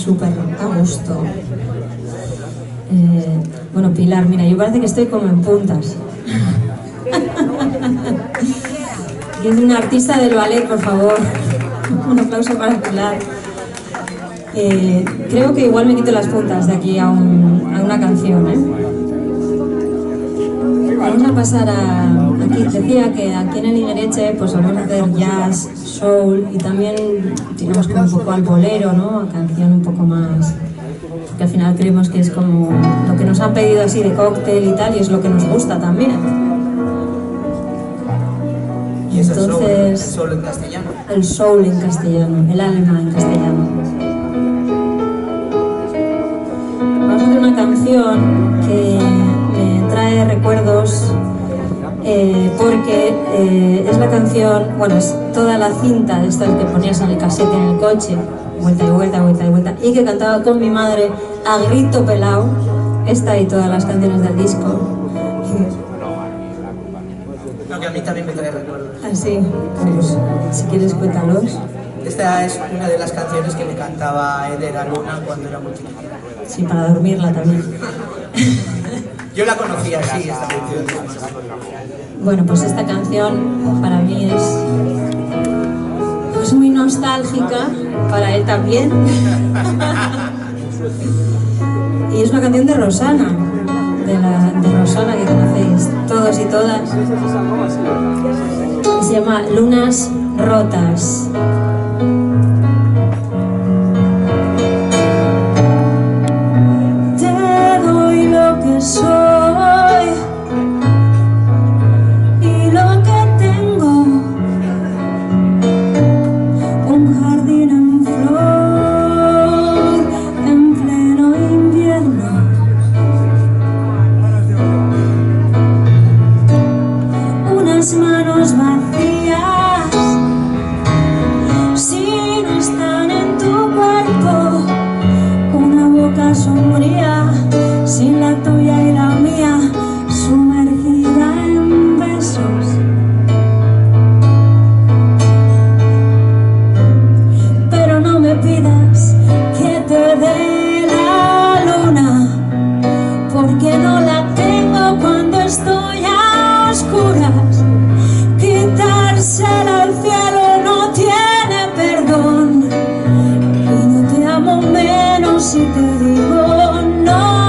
súper a gusto. Bueno, Pilar, mira, yo parece que estoy como en puntas. Y es una artista del ballet, por favor. Un aplauso para Pilar. Creo que igual me quito las puntas de aquí a una canción, ¿eh? Vamos a pasar aquí. Decía que aquí en el Iguereche pues vamos a hacer jazz, soul y también tiramos como un poco al bolero, ¿no? A canción un poco más... que al final creemos que es como lo que nos han pedido así de cóctel y tal, y es lo que nos gusta también. ¿Y es entonces, el soul en castellano? El soul en castellano, el alma en castellano. Vamos a hacer una canción que me trae recuerdos porque es la canción, bueno, es toda la cinta de estas que ponías en el casete en el coche, vuelta y vuelta, vuelta y vuelta, y que cantaba con mi madre a grito pelao, esta y todas las canciones del disco. No, que a mí también me trae recuerdos. Así, pues si quieres cuéntalos. Esta es una de las canciones que me cantaba Edera Luna cuando era muy chiquita. Sí, para dormirla también. Yo la conocía así, esta canción. Bueno, pues esta canción para mí es muy nostálgica, para él también. Y es una canción de Rosana, de Rosana, que conocéis todos y todas. Y se llama Lunas Rotas. Te doy lo que soy y lo que tengo, un jardín en flor en pleno invierno, unas manos vacías si no están en tu cuerpo, una boca sombría sin la tuya y la mía, sumergida en besos. Pero no me pidas que te dé la luna, porque no la tengo cuando estoy a oscuras. Quitársela al cielo no tiene perdón, y no te amo menos si te digo no.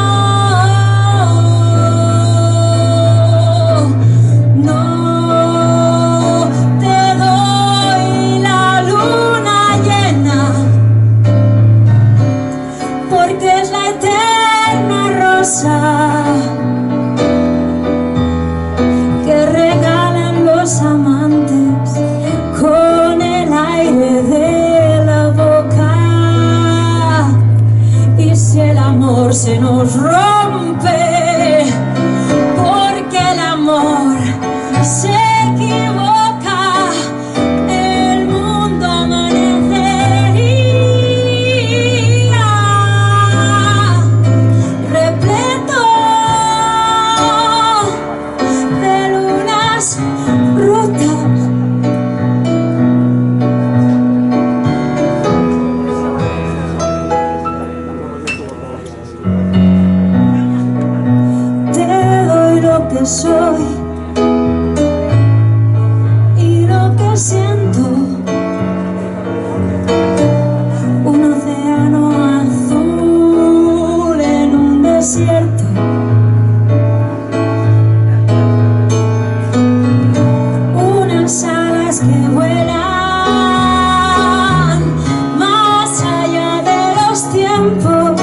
Que regalan los amantes con el aire de la boca. Y si el amor se nos rompe, porque el amor se equivoca, el mundo amanecería repleto de lunas rotas. Te doy lo que soy y lo que siento, un océano azul en un desierto, unas alas que vuelan más allá de los tiempos,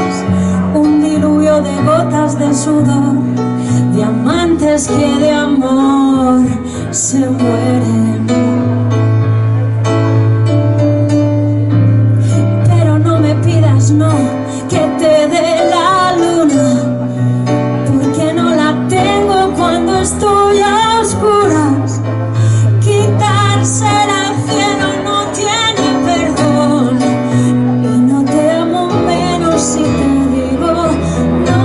un diluvio de gotas de sudor, diamantes que de amor se mueren. Pero no me pidas no, que te dé la luna, porque no la tengo cuando estoy a oscuras. Quitársela al cielo no tiene perdón, y no te amo menos si te digo no.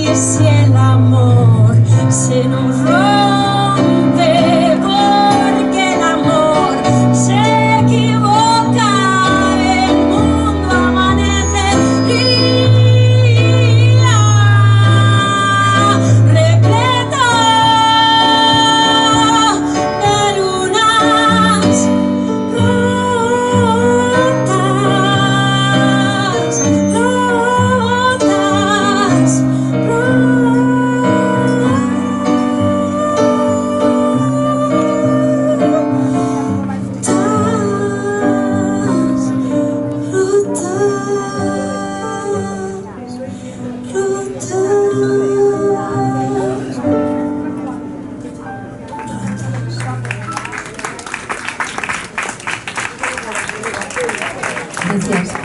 que si el amor se nos rompe, porque el amor se equivoca, el mundo amanecería repleto de lunas rotas, rotas, Gracias.